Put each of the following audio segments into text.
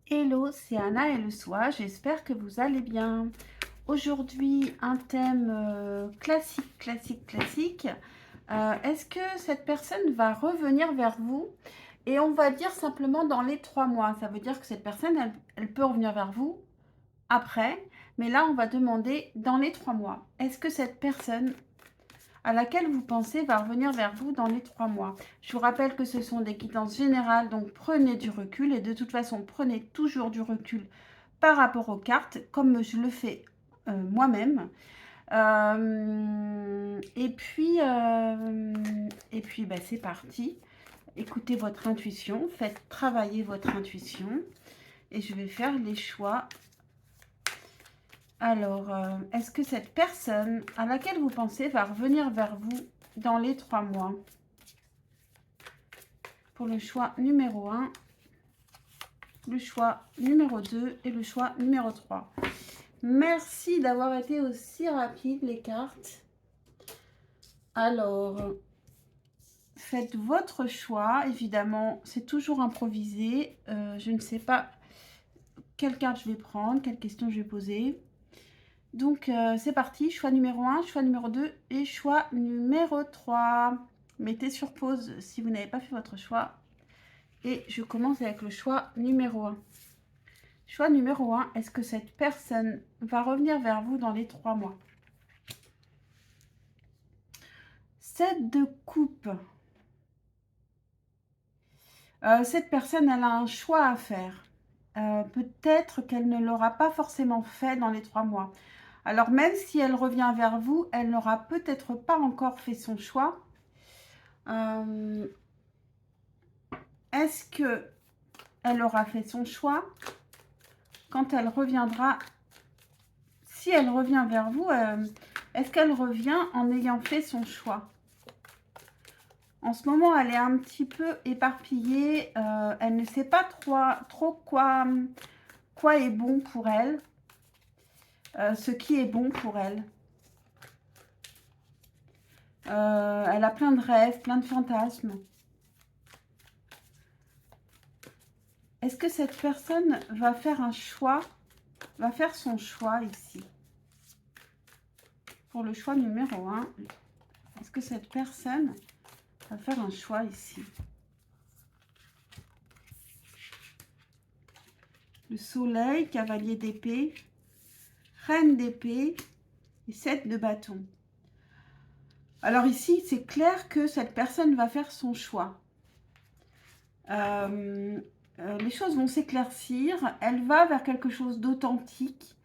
Hello, c'est Anna et le soir, j'espère que vous allez bien. Aujourd'hui, un thème classique. Est-ce que cette personne va revenir vers vous? Et on va dire simplement dans les 3 mois. Ça veut dire que cette personne, elle peut revenir vers vous après. Mais là, on va demander dans les 3 mois. Est-ce que cette personne à laquelle vous pensez va revenir vers vous dans les 3 mois. Je vous rappelle que ce sont des quittances générales, donc prenez du recul et de toute façon, prenez toujours du recul par rapport aux cartes, comme je le fais moi-même. Et puis, c'est parti. Écoutez votre intuition, faites travailler votre intuition et je vais faire les choix. Alors, est-ce que cette personne à laquelle vous pensez va revenir vers vous dans les 3 mois? Pour le choix numéro 1, le choix numéro 2 et le choix numéro 3. Merci d'avoir été aussi rapide les cartes. Alors, faites votre choix. Évidemment, c'est toujours improvisé. Je ne sais pas quelle carte je vais prendre, quelle question je vais poser. Donc, c'est parti. Choix numéro 1, choix numéro 2 et choix numéro 3. Mettez sur pause si vous n'avez pas fait votre choix. Et je commence avec le choix numéro 1. Choix numéro 1, est-ce que cette personne va revenir vers vous dans les 3 mois? 7 de coupe. Cette personne, elle a un choix à faire. Peut-être qu'elle ne l'aura pas forcément fait dans les 3 mois. Alors, même si elle revient vers vous, elle n'aura peut-être pas encore fait son choix. Est-ce que elle aura fait son choix quand elle reviendra? Si elle revient vers vous, est-ce qu'elle revient en ayant fait son choix? En ce moment, elle est un petit peu éparpillée. Elle ne sait pas trop quoi est bon pour elle. Ce qui est bon pour elle. Elle a plein de rêves, plein de fantasmes. Est-ce que cette personne va faire un choix, va faire son choix ici? Pour le choix numéro 1, est-ce que cette personne va faire un choix ici? Le soleil, cavalier d'épée, reine d'épée et 7 de bâton. Alors ici, c'est clair que cette personne va faire son choix. Les choses vont s'éclaircir. Elle va vers quelque chose d'authentique.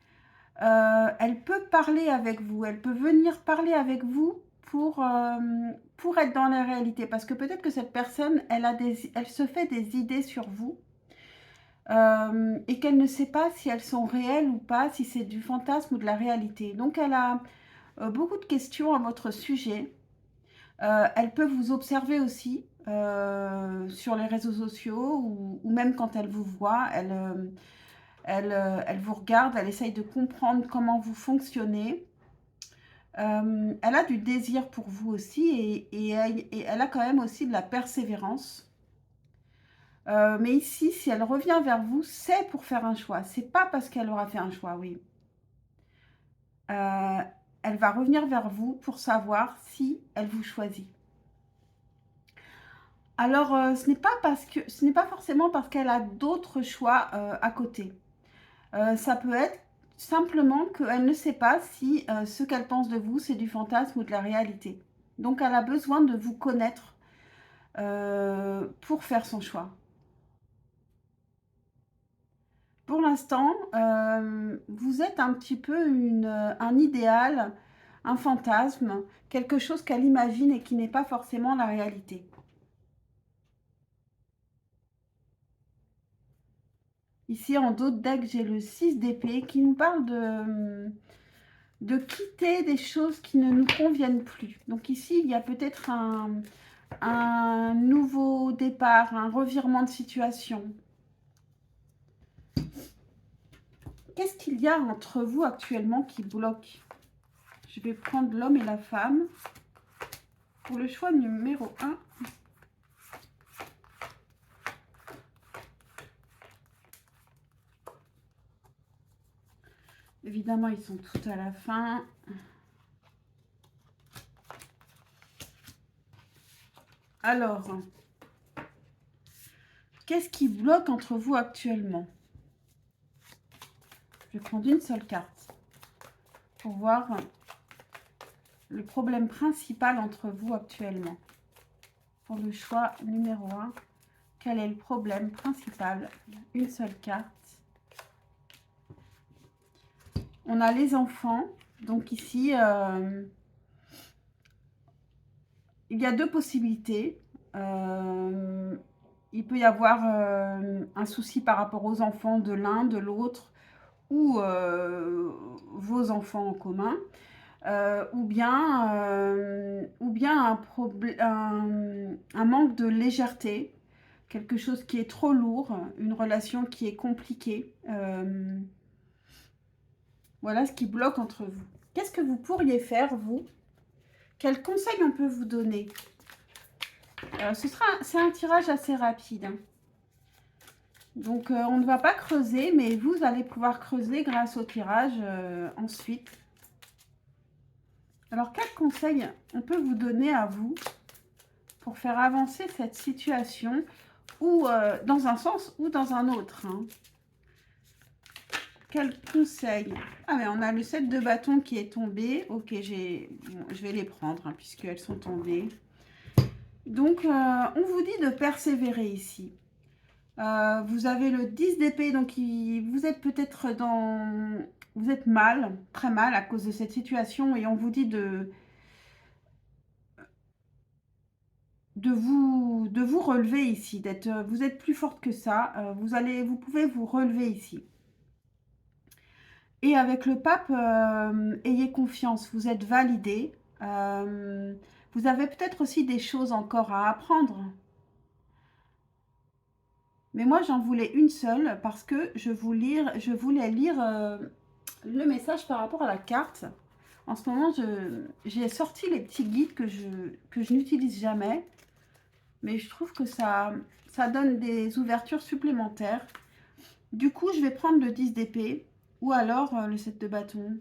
Elle peut parler avec vous. Elle peut venir parler avec vous pour être dans la réalité. Parce que peut-être que cette personne, elle se fait des idées sur vous. Et qu'elle ne sait pas si elles sont réelles ou pas, si c'est du fantasme ou de la réalité. Donc, elle a beaucoup de questions à votre sujet. Elle peut vous observer aussi sur les réseaux sociaux ou même quand elle vous voit, elle vous regarde, elle essaye de comprendre comment vous fonctionnez. Elle a du désir pour vous aussi et elle a quand même aussi de la persévérance. Mais ici, si elle revient vers vous, c'est pour faire un choix. C'est pas parce qu'elle aura fait un choix, oui. Elle va revenir vers vous pour savoir si elle vous choisit. Alors, ce n'est pas forcément parce qu'elle a d'autres choix à côté. Ça peut être simplement qu'elle ne sait pas si ce qu'elle pense de vous, c'est du fantasme ou de la réalité. Donc, elle a besoin de vous connaître pour faire son choix. Pour l'instant, vous êtes un petit peu un idéal, un fantasme, quelque chose qu'elle imagine et qui n'est pas forcément la réalité. Ici, en dos de deck, j'ai le 6 d'épée qui nous parle de quitter des choses qui ne nous conviennent plus. Donc ici, il y a peut-être un nouveau départ, un revirement de situation. Qu'est-ce qu'il y a entre vous actuellement qui bloque? Je vais prendre l'homme et la femme. Pour le choix numéro 1, Évidemment, ils sont tout à la fin. Alors, qu'est-ce qui bloque entre vous actuellement? Je vais prendre une seule carte pour voir le problème principal entre vous actuellement. Pour le choix numéro 1, quel est le problème principal? Une seule carte. On a les enfants. Donc ici, il y a deux possibilités. Il peut y avoir un souci par rapport aux enfants de l'un, de l'autre, ou vos enfants en commun. Ou bien un manque de légèreté, quelque chose qui est trop lourd, une relation qui est compliquée. Voilà ce qui bloque entre vous. Qu'est-ce que vous pourriez faire, vous? Quels conseils on peut vous donner? C'est un tirage assez rapide, hein. Donc, on ne va pas creuser, mais vous allez pouvoir creuser grâce au tirage ensuite. Alors, quels conseils on peut vous donner à vous pour faire avancer cette situation, ou dans un sens ou dans un autre, hein? Quel conseil? Ah, mais on a le 7 de bâton qui est tombé. Ok, bon, je vais les prendre, hein, puisqu'elles sont tombées. Donc, on vous dit de persévérer ici. Vous avez le 10 d'épée, donc vous êtes peut-être dans... Vous êtes mal, très mal à cause de cette situation, et on vous dit de vous relever ici, vous êtes plus forte que ça, vous pouvez vous relever ici. Et avec le pape, ayez confiance, vous êtes validé. Vous avez peut-être aussi des choses encore à apprendre. Mais moi, j'en voulais une seule parce que je voulais lire le message par rapport à la carte. En ce moment, j'ai sorti les petits guides que je n'utilise jamais. Mais je trouve que ça donne des ouvertures supplémentaires. Du coup, je vais prendre le 10 d'épée ou alors le 7 de bâton.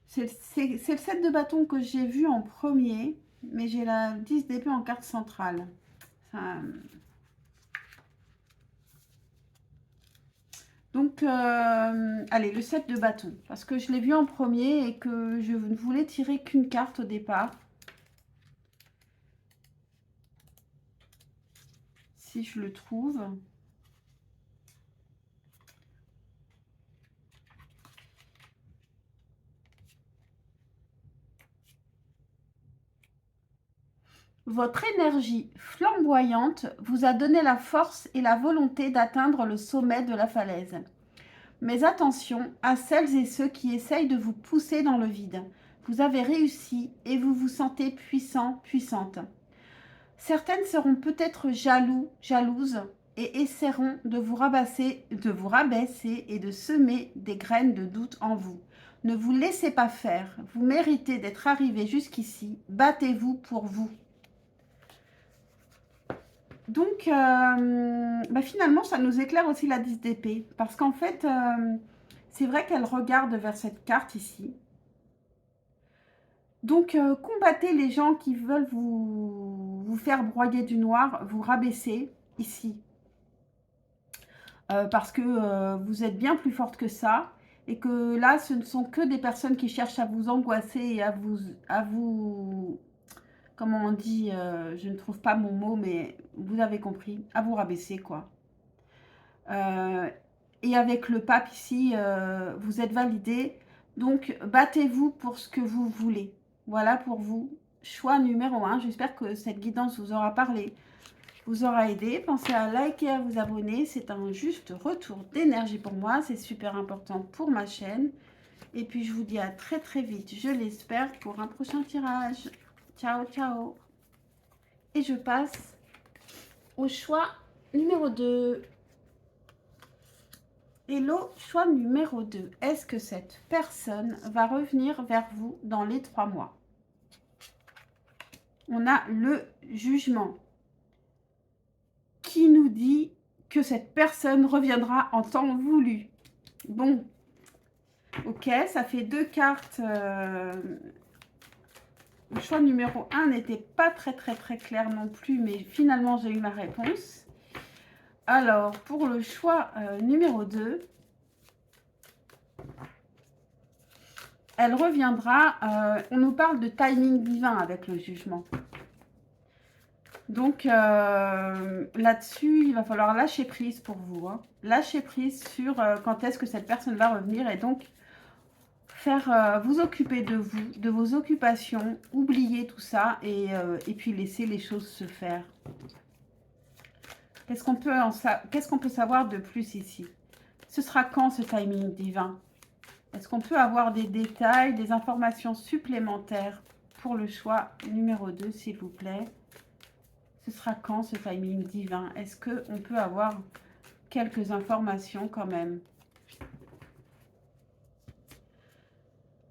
C'est le 7 de bâton que j'ai vu en premier, mais j'ai la 10 d'épée en carte centrale. Ça... Donc, allez, le 7 de bâton, parce que je l'ai vu en premier et que je ne voulais tirer qu'une carte au départ. Si je le trouve. Votre énergie flamboyante vous a donné la force et la volonté d'atteindre le sommet de la falaise. Mais attention à celles et ceux qui essayent de vous pousser dans le vide. Vous avez réussi et vous vous sentez puissant, puissante. Certaines seront peut-être jalouses et essaieront de vous rabaisser et de semer des graines de doute en vous. Ne vous laissez pas faire. Vous méritez d'être arrivé jusqu'ici. Battez-vous pour vous. Donc, finalement, ça nous éclaire aussi la 10 d'épée. Parce qu'en fait, c'est vrai qu'elle regarde vers cette carte ici. Donc, combattez les gens qui veulent vous faire broyer du noir, vous rabaisser ici. Parce que vous êtes bien plus forte que ça. Et que là, ce ne sont que des personnes qui cherchent à vous angoisser et à vous comment on dit, je ne trouve pas mon mot, mais vous avez compris, à vous rabaisser, quoi. Et avec le pape ici, vous êtes validé. Donc, battez-vous pour ce que vous voulez. Voilà pour vous. Choix numéro 1. J'espère que cette guidance vous aura parlé, vous aura aidé. Pensez à liker, à vous abonner. C'est un juste retour d'énergie pour moi. C'est super important pour ma chaîne. Et puis, je vous dis à très très vite, je l'espère, pour un prochain tirage. Ciao, ciao. Et je passe au choix numéro 2. Hello, choix numéro 2. Est-ce que cette personne va revenir vers vous dans les 3 mois? On a le jugement qui nous dit que cette personne reviendra en temps voulu. Bon, ok, ça fait 2 cartes. Le choix numéro 1 n'était pas très clair non plus, mais finalement j'ai eu ma réponse. Alors, pour le choix numéro 2, elle reviendra, on nous parle de timing divin avec le jugement. Donc là-dessus, il va falloir lâcher prise pour vous. Hein. Lâcher prise sur quand est-ce que cette personne va revenir et donc faire vous occuper de vous, de vos occupations, oublier tout ça et puis laisser les choses se faire. Qu'est-ce qu'on peut savoir de plus ici? Ce sera quand ce timing divin? Est-ce qu'on peut avoir des détails, des informations supplémentaires pour le choix numéro 2, s'il vous plaît? Ce sera quand ce timing divin? Est-ce qu'on peut avoir quelques informations quand même?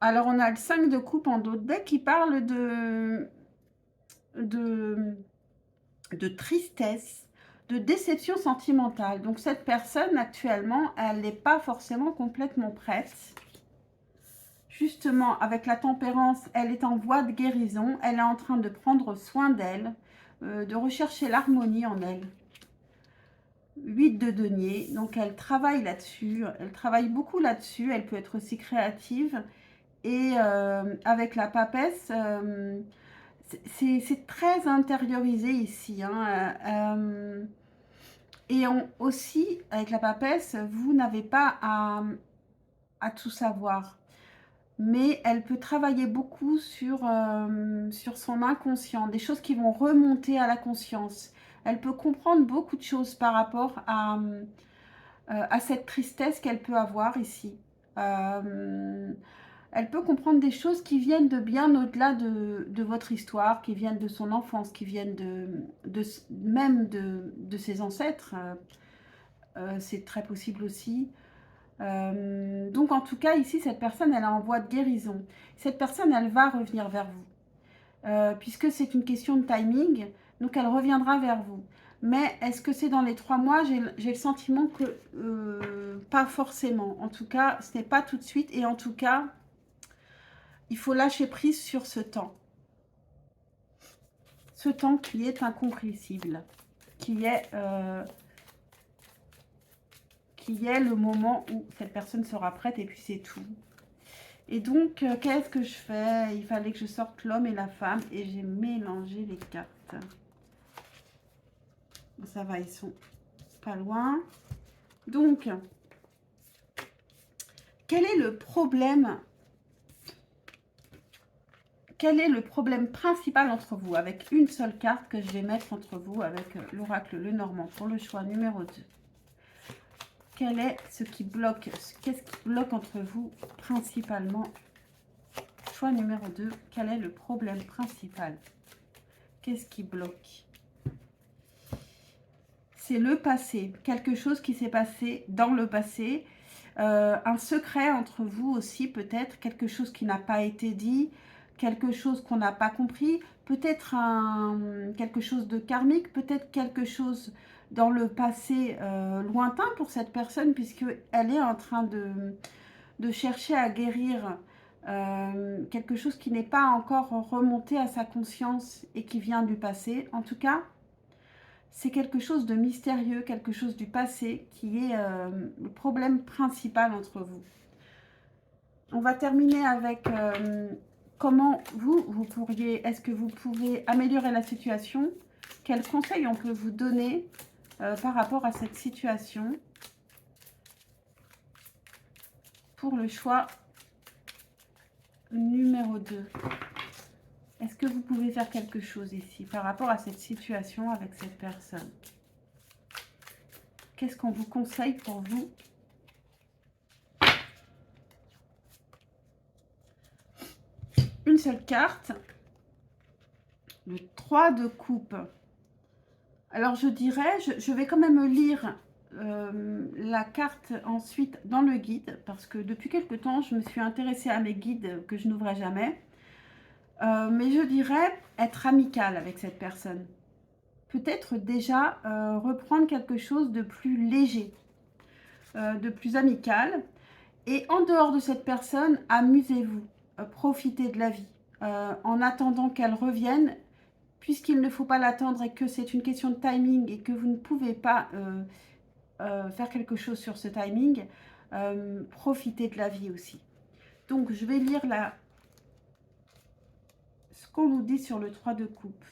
Alors, on a le 5 de coupe en dos de deck qui parle de tristesse, de déception sentimentale. Donc, cette personne, actuellement, elle n'est pas forcément complètement prête. Justement, avec la tempérance, elle est en voie de guérison. Elle est en train de prendre soin d'elle, de rechercher l'harmonie en elle. 8 de denier, donc elle travaille là-dessus. Elle travaille beaucoup là-dessus. Elle peut être aussi créative. Et avec la papesse, c'est très intériorisé ici. Hein. Et aussi, avec la papesse, vous n'avez pas à tout savoir. Mais elle peut travailler beaucoup sur son inconscient, des choses qui vont remonter à la conscience. Elle peut comprendre beaucoup de choses par rapport à cette tristesse qu'elle peut avoir ici. Elle peut comprendre des choses qui viennent de bien au-delà de votre histoire, qui viennent de son enfance, qui viennent même de ses ancêtres. C'est très possible aussi. Donc en tout cas ici cette personne elle est en voie de guérison. Cette personne elle va revenir vers vous puisque c'est une question de timing, donc elle reviendra vers vous. Mais est-ce que c'est dans les 3 mois? J'ai le sentiment que pas forcément. En tout cas ce n'est pas tout de suite et en tout cas il faut lâcher prise sur ce temps. Ce temps qui est incompressible, qui est le moment où cette personne sera prête et puis c'est tout. Et donc, qu'est-ce que je fais? Il fallait que je sorte l'homme et la femme et j'ai mélangé les cartes. Ça va, ils sont pas loin. Donc, quel est le problème? Quel est le problème principal entre vous? Avec une seule carte que je vais mettre entre vous avec l'oracle Lenormand pour le choix numéro 2. Quel est ce qui bloque? Qu'est-ce qui bloque entre vous principalement? Choix numéro 2. Quel est le problème principal? Qu'est-ce qui bloque? C'est le passé. Quelque chose qui s'est passé dans le passé. Un secret entre vous aussi peut-être. Quelque chose qui n'a pas été dit. Quelque chose qu'on n'a pas compris. Peut-être quelque chose de karmique. Peut-être quelque chose dans le passé lointain pour cette personne, puisqu'elle est en train de chercher à guérir quelque chose qui n'est pas encore remonté à sa conscience et qui vient du passé. En tout cas, c'est quelque chose de mystérieux, quelque chose du passé qui est le problème principal entre vous. On va terminer avec comment vous pourriez, est-ce que vous pouvez améliorer la situation? Quels conseils on peut vous donner par rapport à cette situation pour le choix numéro 2? Est-ce que vous pouvez faire quelque chose ici par rapport à cette situation avec cette personne? Qu'est-ce qu'on vous conseille pour vous? Une seule carte. Le 3 de coupe. Alors je dirais, je vais quand même lire la carte ensuite dans le guide, parce que depuis quelque temps, je me suis intéressée à mes guides que je n'ouvrais jamais. Mais je dirais être amicale avec cette personne. Peut-être déjà reprendre quelque chose de plus léger, de plus amical. Et en dehors de cette personne, amusez-vous, profitez de la vie. En attendant qu'elle revienne, puisqu'il ne faut pas l'attendre et que c'est une question de timing et que vous ne pouvez pas faire quelque chose sur ce timing, profitez de la vie aussi. Donc, je vais lire ce qu'on nous dit sur le 3 de coupe.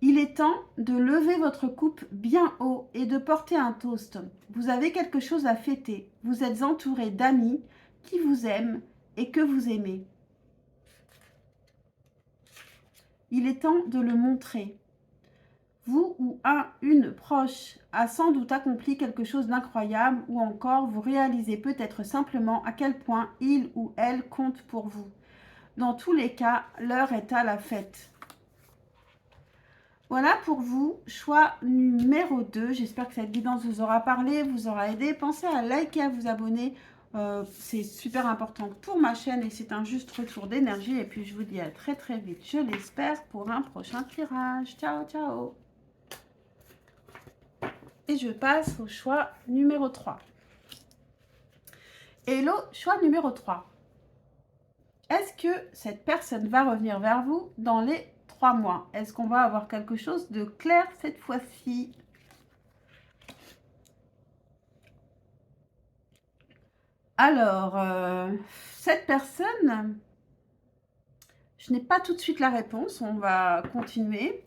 Il est temps de lever votre coupe bien haut et de porter un toast. Vous avez quelque chose à fêter. Vous êtes entouré d'amis qui vous aiment et que vous aimez. Il est temps de le montrer. Vous ou une proche a sans doute accompli quelque chose d'incroyable ou encore vous réalisez peut-être simplement à quel point il ou elle compte pour vous. Dans tous les cas, l'heure est à la fête. Voilà pour vous, choix numéro 2. J'espère que cette guidance vous aura parlé, vous aura aidé. Pensez à liker, à vous abonner. C'est super important pour ma chaîne et c'est un juste retour d'énergie. Et puis je vous dis à très très vite, je l'espère, pour un prochain tirage. Ciao, ciao. Et je passe au choix numéro 3. Hello, choix numéro 3. Est-ce que cette personne va revenir vers vous dans les 3 mois? Est-ce qu'on va avoir quelque chose de clair cette fois-ci? Alors, cette personne, je n'ai pas tout de suite la réponse, on va continuer.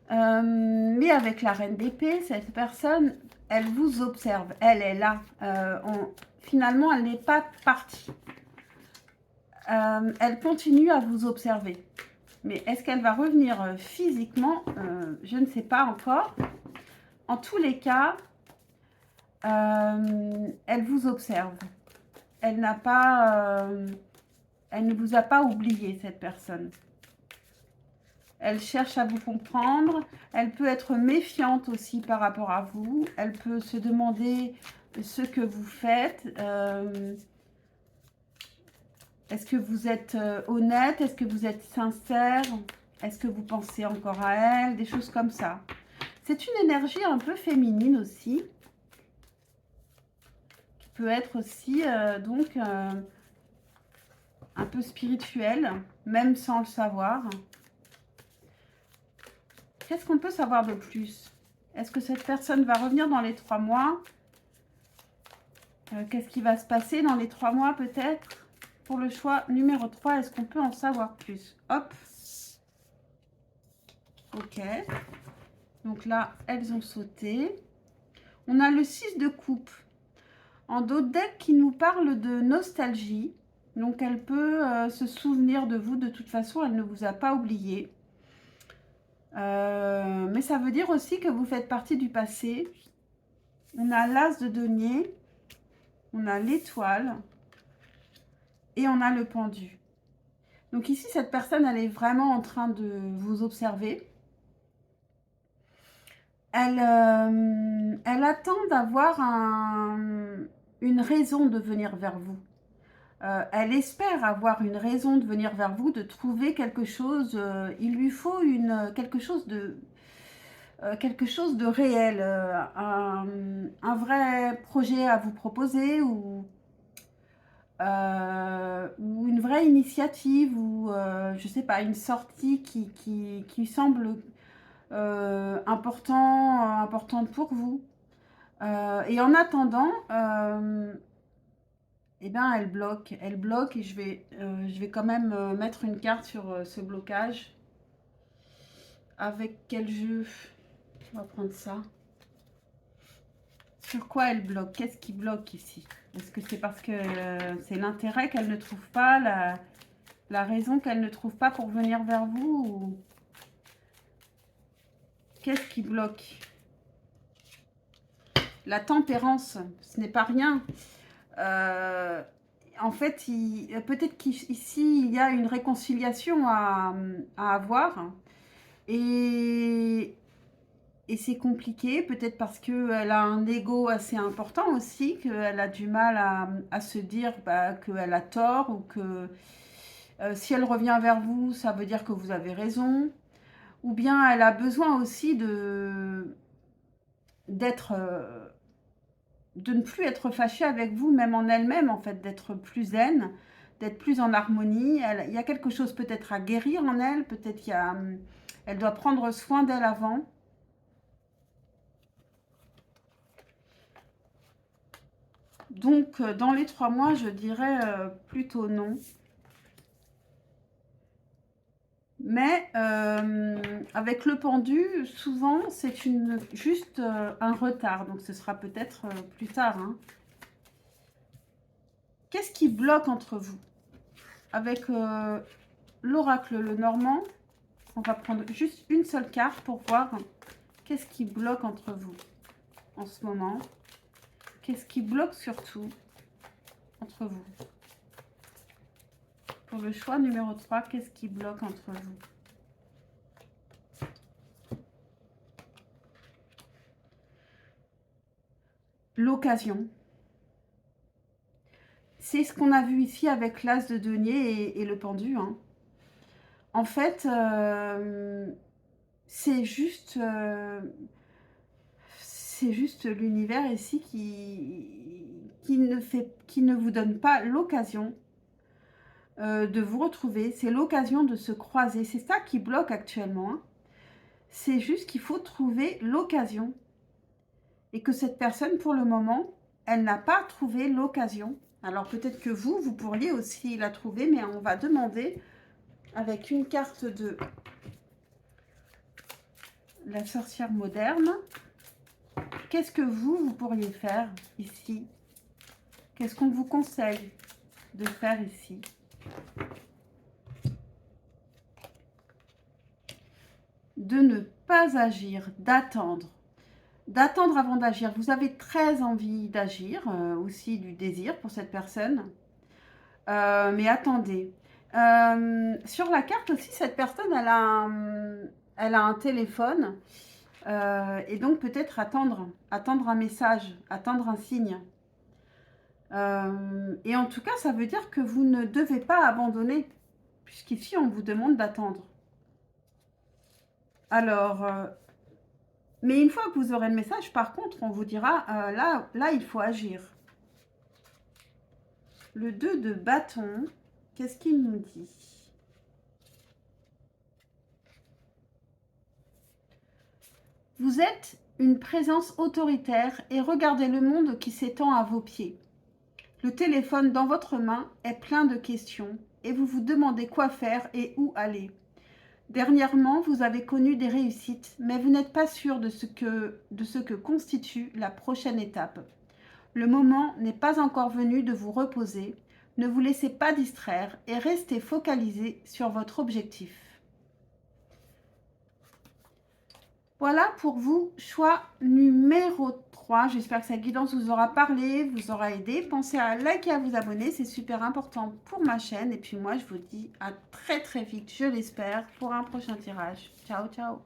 Mais avec la reine d'épée, cette personne, elle vous observe, elle est là. Finalement, elle n'est pas partie. Elle continue à vous observer. Mais est-ce qu'elle va revenir physiquement? Je ne sais pas encore. En tous les cas, elle vous observe. Elle n'a pas, elle ne vous a pas oublié, cette personne. Elle cherche à vous comprendre. Elle peut être méfiante aussi par rapport à vous. Elle peut se demander ce que vous faites. Est-ce que vous êtes honnête? Est-ce que vous êtes sincère? Est-ce que vous pensez encore à elle? Des choses comme ça. C'est une énergie un peu féminine aussi. Qui peut être aussi donc un peu spirituelle, même sans le savoir. Qu'est-ce qu'on peut savoir de plus? Est-ce que cette personne va revenir dans les 3 mois? Qu'est-ce qui va se passer dans les 3 mois peut-être? Pour le choix numéro 3, est-ce qu'on peut en savoir plus? Hop. Ok. Donc là, elles ont sauté. On a le 6 de coupe. En dos de deck qui nous parle de nostalgie. Donc elle peut se souvenir de vous. De toute façon, elle ne vous a pas oublié. Mais ça veut dire aussi que vous faites partie du passé. On a l'as de denier. On a l'étoile. Et on a le pendu. Donc ici, cette personne, elle est vraiment en train de vous observer. Elle attend d'avoir une raison de venir vers vous. Elle espère avoir une raison de venir vers vous, de trouver quelque chose. Il lui faut quelque chose de réel, un vrai projet à vous proposer ou une vraie initiative ou je sais pas, une sortie qui semble importante pour vous. Et en attendant, eh ben, elle bloque et je vais quand même mettre une carte sur ce blocage. Avec quel jeu? On va prendre ça. Sur quoi elle bloque? Qu'est-ce qui bloque ici? Est-ce que c'est parce que c'est l'intérêt qu'elle ne trouve pas, la raison qu'elle ne trouve pas pour venir vers vous ou... Qu'est-ce qui bloque? La tempérance, ce n'est pas rien. En fait, peut-être qu'ici, il y a une réconciliation à avoir. Et c'est compliqué, peut-être parce qu'elle a un ego assez important aussi, qu'elle a du mal à se dire qu'elle a tort ou que si elle revient vers vous, ça veut dire que vous avez raison. Ou bien elle a besoin aussi d'être de ne plus être fâchée avec vous, même en elle-même, en fait, d'être plus zen, d'être plus en harmonie. Il y a quelque chose peut-être à guérir en elle, peut-être elle doit prendre soin d'elle avant. Donc, dans les 3 mois, je dirais plutôt non. Mais avec le pendu, souvent, c'est juste un retard. Donc, ce sera peut-être plus tard. Hein. Qu'est-ce qui bloque entre vous? Avec l'oracle le normand, on va prendre juste une seule carte pour voir qu'est-ce qui bloque entre vous en ce moment. Qu'est-ce qui bloque surtout entre vous? Pour le choix numéro 3, qu'est-ce qui bloque entre vous? L'occasion. C'est ce qu'on a vu ici avec l'as de denier et le pendu. Hein. En fait, c'est juste l'univers ici qui ne vous donne pas l'occasion de vous retrouver. C'est l'occasion de se croiser. C'est ça qui bloque actuellement. Hein. C'est juste qu'il faut trouver l'occasion. Et que cette personne, pour le moment, elle n'a pas trouvé l'occasion. Alors peut-être que vous pourriez aussi la trouver, mais on va demander avec une carte de la sorcière moderne. Qu'est-ce que vous pourriez faire ici? Qu'est-ce qu'on vous conseille de faire ici? De ne pas agir, d'attendre. D'attendre avant d'agir. Vous avez très envie d'agir, aussi du désir pour cette personne. Mais attendez. Sur la carte aussi, cette personne, elle a un téléphone. Et donc peut-être attendre un message, attendre un signe. Et en tout cas, ça veut dire que vous ne devez pas abandonner, puisqu'ici, on vous demande d'attendre. Alors, mais une fois que vous aurez le message, par contre, on vous dira, là, il faut agir. Le 2 de bâton, qu'est-ce qu'il nous dit? Vous êtes une présence autoritaire et regardez le monde qui s'étend à vos pieds. Le téléphone dans votre main est plein de questions et vous vous demandez quoi faire et où aller. Dernièrement, vous avez connu des réussites, mais vous n'êtes pas sûr de ce que constitue la prochaine étape. Le moment n'est pas encore venu de vous reposer. Ne vous laissez pas distraire et restez focalisé sur votre objectif. Voilà pour vous, choix numéro 3. J'espère que cette guidance vous aura parlé, vous aura aidé. Pensez à liker et à vous abonner, c'est super important pour ma chaîne. Et puis moi, je vous dis à très très vite, je l'espère, pour un prochain tirage. Ciao, ciao.